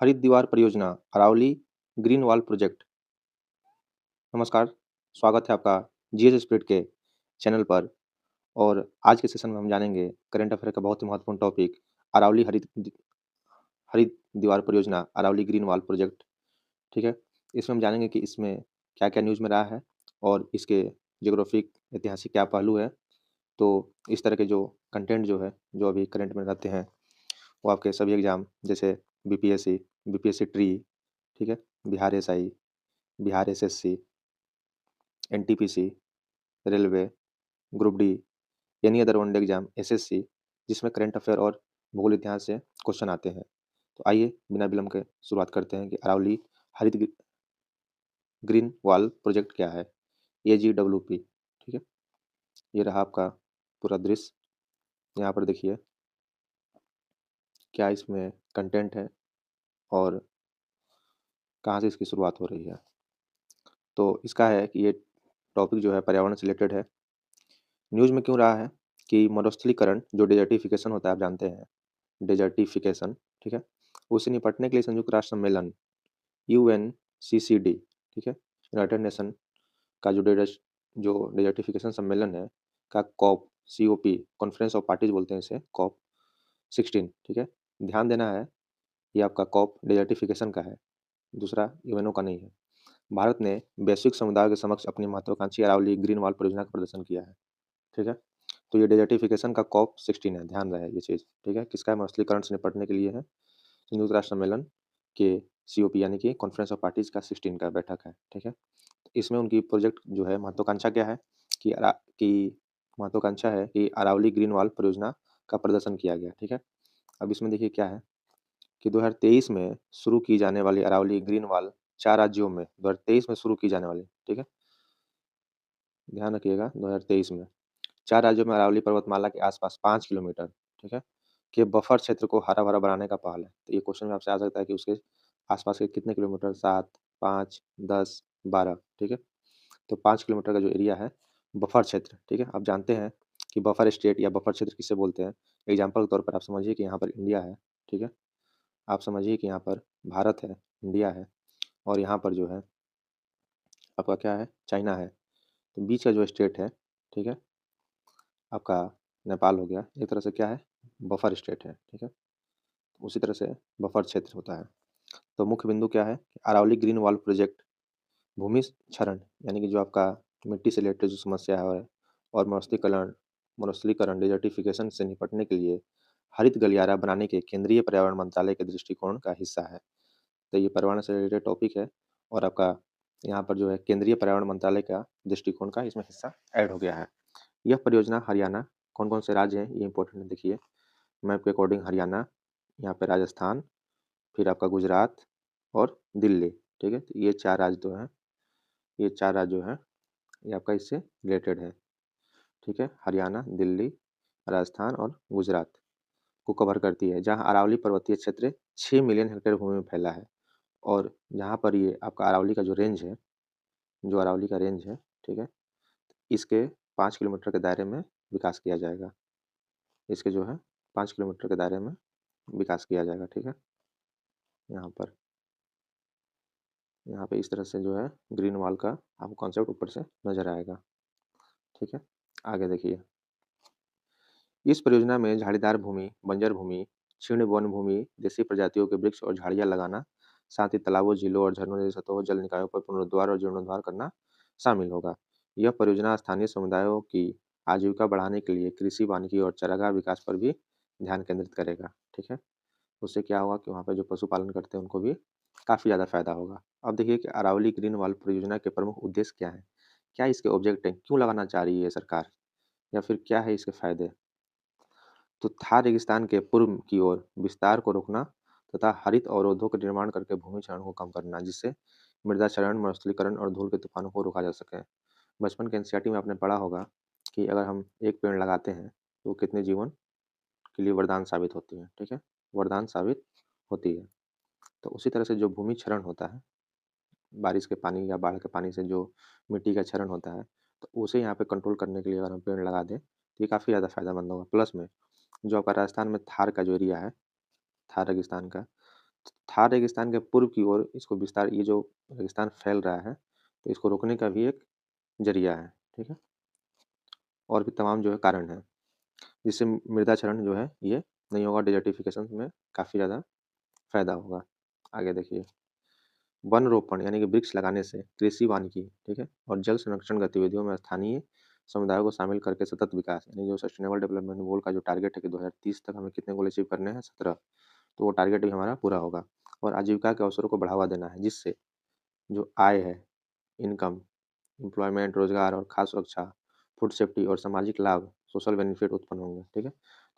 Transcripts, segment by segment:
हरित दीवार परियोजना, अरावली ग्रीन वॉल प्रोजेक्ट। नमस्कार, स्वागत है आपका जीएस स्पिरिट के चैनल पर। और आज के सेशन में हम जानेंगे करंट अफेयर का बहुत ही महत्वपूर्ण टॉपिक अरावली हरित दीवार परियोजना, अरावली ग्रीन वॉल प्रोजेक्ट। ठीक है, इसमें हम जानेंगे कि इसमें क्या-क्या न्यूज़ में रहा है और इसके ज्योग्राफिक ऐतिहासिक क्या पहलू है। तो इस तरह के जो कंटेंट जो है, जो अभी करंट में रहते हैं, वो आपके सभी एग्ज़ाम जैसे बीपीएससी, बीपीएससी ट्री, ठीक है, Bihar SI, Bihar SSC, NTPC, railway, group D, any other one day exam, SSC, जिसमें करंट अफेयर और भूगोल इतिहास से क्वेश्चन आते हैं। तो आइए बिना विलंब के शुरुआत करते हैं कि अरावली हरित ग्रीन वॉल प्रोजेक्ट क्या है, एजीडब्ल्यूपी। ठीक है, ये रहा आपका पूरा दृश्य। यहाँ पर देखिए क्या इसमें कंटेंट है और कहाँ से इसकी शुरुआत हो रही है। तो इसका है कि ये टॉपिक जो है पर्यावरण से रिलेटेड है। न्यूज़ में क्यों रहा है कि मरुस्थलीकरण जो डेजर्टिफिकेशन होता है, आप जानते हैं डेजर्टिफिकेशन, ठीक है, उससे निपटने के लिए संयुक्त राष्ट्र सम्मेलन यूएनसीसीडी, ठीक है, यूनाइटेड नेशन का जो डेजर्टिफिकेशन सम्मेलन है का cop COP, conference of parties बोलते हैं इसे, कॉप 16, ठीक है। ध्यान देना है ये आपका कॉप डेजर्टिफिकेशन का है, दूसरा यूएनओ का नहीं है। भारत ने वैश्विक समुदाय के समक्ष अपनी महत्वाकांक्षी अरावली ग्रीन वॉल परियोजना का प्रदर्शन किया है, ठीक है। तो ये डेजर्टिफिकेशन का कॉप 16 है, ध्यान रहे ये चीज़, ठीक है। किसका है? मरुस्थलीकरण से निपटने के लिए है, संयुक्त राष्ट्र सम्मेलन के सीओपी यानी कि कॉन्फ्रेंस ऑफ पार्टीज का 16 का बैठक है, ठीक है। इसमें उनकी प्रोजेक्ट जो है महत्वाकांक्षा क्या है कि महत्वाकांक्षा है कि अरावली ग्रीन वॉल परियोजना का प्रदर्शन किया गया, ठीक है। अब इसमें देखिए क्या है कि 2023 में शुरू की जाने वाली अरावली ग्रीन वॉल 4 राज्यों में 2023 में शुरू की जाने वाली, ठीक है, ध्यान रखिएगा 2023 में 4 राज्यों में अरावली पर्वतमाला के आसपास 5 किलोमीटर, ठीक है, के बफर क्षेत्र को हरा-भरा बनाने का पहल है। तो ये क्वेश्चन में आपसे आ सकता है कि उसके आसपास के कितने किलोमीटर, 7, 5, 10, 12, ठीक है। तो 5 किलोमीटर का जो एरिया है बफर क्षेत्र, ठीक है। आप जानते हैं कि बफर स्टेट या बफर क्षेत्र किसे बोलते हैं। एग्जाम्पल के तौर पर आप समझिए कि यहाँ पर इंडिया है, ठीक है। आप समझिए कि यहाँ पर भारत है, इंडिया है और यहाँ पर जो है आपका क्या है, चाइना है। तो बीच का जो स्टेट है, ठीक है, आपका नेपाल हो गया। एक तरह से क्या है, बफर स्टेट है, ठीक है। उसी तरह से बफर क्षेत्र होता है। तो मुख्य बिंदु क्या है, अरावली ग्रीन वॉल प्रोजेक्ट भूमि क्षरण यानी कि जो आपका मिट्टी से रिलेटेड जो समस्या है और मरुस्थलीकरण डिजर्टिफिकेशन से निपटने के लिए हरित गलियारा बनाने के केंद्रीय पर्यावरण मंत्रालय के दृष्टिकोण का हिस्सा है। तो ये पर्यावरण से रिलेटेड टॉपिक है और आपका यहाँ पर जो है केंद्रीय पर्यावरण मंत्रालय का दृष्टिकोण का इसमें हिस्सा ऐड हो गया है। यह परियोजना हरियाणा, कौन कौन से राज्य हैं ये इंपॉर्टेंट है, देखिए मैप के अकॉर्डिंग हरियाणा, यहाँ पे राजस्थान, फिर आपका गुजरात और दिल्ली, ठीक है। तो ये 4 राज्य जो हैं, ये 4 राज्य जो हैं ये आपका इससे रिलेटेड है, ठीक है। हरियाणा, दिल्ली, राजस्थान और गुजरात को कवर करती है, जहाँ अरावली पर्वतीय क्षेत्र 6 मिलियन हेक्टेयर भूमि में फैला है। और जहाँ पर ये आपका अरावली का जो रेंज है, जो अरावली का रेंज है, ठीक है, इसके 5 किलोमीटर के दायरे में विकास किया जाएगा। इसके जो है 5 किलोमीटर के दायरे में विकास किया जाएगा, ठीक है। यहाँ पर यहाँ पे इस तरह से जो है ग्रीन वॉल का आपको कॉन्सेप्ट ऊपर से नजर आएगा, ठीक है। आगे देखिए, इस परियोजना में झाड़ीदार भूमि, बंजर भूमि, क्षीण वन भूमि, देसी प्रजातियों के वृक्ष और झाड़ियां लगाना, साथ ही तालाबों, झीलों और झरनों जैसे सतहों जल निकायों पर पुनरुद्धार और जीर्णोद्धार करना शामिल होगा। यह परियोजना स्थानीय समुदायों की आजीविका बढ़ाने के लिए कृषि, वानिकी और चारागाह विकास पर भी ध्यान केंद्रित करेगा, ठीक है। उससे क्या होगा कि वहाँ पे जो पशुपालन करते हैं उनको भी काफ़ी ज़्यादा फायदा होगा। अब देखिए कि अरावली ग्रीन वॉल परियोजना के प्रमुख उद्देश्य क्या हैं? क्या इसके ऑब्जेक्ट हैं? क्यों लगाना चाह रही है सरकार? या फिर क्या है इसके फायदे? तो थार रेगिस्तान के पूर्व की ओर विस्तार को रोकना तथा हरित अवरोधों का निर्माण करके भूमि क्षरण को कम करना, जिससे मृदा क्षरण, मरुस्थलीकरण और धूल के तूफानों को रोका जा सके। बचपन के एनसीईआरटी में आपने पढ़ा होगा कि अगर हम एक पेड़ लगाते हैं तो कितने जीवन के लिए वरदान साबित होती है, ठीक है, वरदान साबित होती है। तो उसी तरह से जो भूमि क्षरण होता है, बारिश के पानी या बाढ़ के पानी से जो मिट्टी का क्षरण होता है, तो उसे यहाँ पे कंट्रोल करने के लिए अगर हम पेड़ लगा दें तो ये काफ़ी ज़्यादा फायदेमंद होगा। प्लस में जो आपका राजस्थान में थार का जो एरिया है, थार रेगिस्तान का, थार रेगिस्तान के पूर्व की ओर इसको विस्तार, ये जो रेगिस्तान फैल रहा है, तो इसको रोकने का भी एक ज़रिया है, ठीक है? और भी तमाम जो है कारण हैं, जिससे मृदा क्षरण जो है ये नहीं होगा, डेजर्टिफिकेशन में काफ़ी ज़्यादा फ़ायदा होगा। आगे देखिए, वन रोपण यानी कि वृक्ष लगाने से कृषि वानिकी, ठीक है, और जल संरक्षण गतिविधियों में स्थानीय समुदायों को शामिल करके सतत विकास, यानी जो सस्टेनेबल डेवलपमेंट गोल का जो टारगेट है कि 2030 तक हमें कितने गोल अचीव करने हैं, 17, तो वो टारगेट भी हमारा पूरा होगा। और आजीविका के अवसरों को बढ़ावा देना है, जिससे जो आय है, इनकम, एम्प्लॉयमेंट, रोजगार और खाद्य सुरक्षा, फूड सेफ्टी और सामाजिक लाभ, सोशल बेनिफिट उत्पन्न होंगे, ठीक है?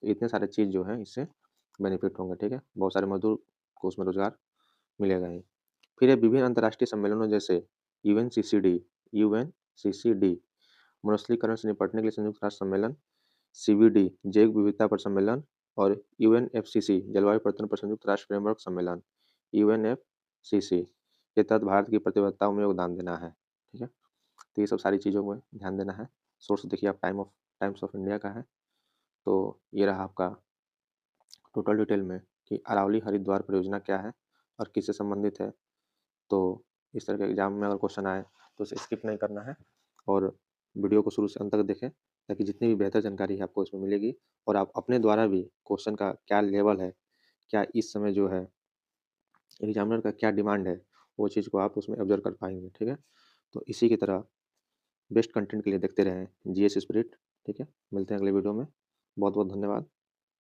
तो इतने सारे चीज़ जो है इससे बेनिफिट होंगे, ठीक है? बहुत सारे मजदूर को उसमें रोजगार मिलेगा ही। फिर ये विभिन्न अंतर्राष्ट्रीय सम्मेलनों जैसे यूएनसीसीडी यूएनसीसीडी मरुस्थलीकरण से निपटने के लिए संयुक्त राष्ट्र सम्मेलन, सीबीडी जैव विविधता पर सम्मेलन, और यूएनएफसीसी जलवायु परिवर्तन पर संयुक्त राष्ट्र फ्रेमवर्क सम्मेलन, यूएनएफसीसी के तहत भारत की प्रतिबद्धताओं में योगदान देना है, ठीक है? तो ये सब सारी चीज़ों में ध्यान देना है। सोर्स देखिए आप टाइम्स ऑफ इंडिया का है। तो ये रहा आपका टोटल डिटेल में कि अरावली हरिद्वार परियोजना क्या है और किससे संबंधित है। तो इस तरह के एग्जाम में अगर क्वेश्चन आए तो उसे स्किप नहीं करना है और वीडियो को शुरू से अंत तक देखें, ताकि जितनी भी बेहतर जानकारी है आपको इसमें मिलेगी, और आप अपने द्वारा भी क्वेश्चन का क्या लेवल है, क्या इस समय जो है एग्जामिनर का क्या डिमांड है, वो चीज़ को आप उसमें ऑब्जर्व कर पाएंगे, ठीक है? तो इसी की तरह बेस्ट कंटेंट के लिए देखते रहें जीएस स्पिरिट, ठीक है? मिलते हैं अगले वीडियो में। बहुत बहुत धन्यवाद।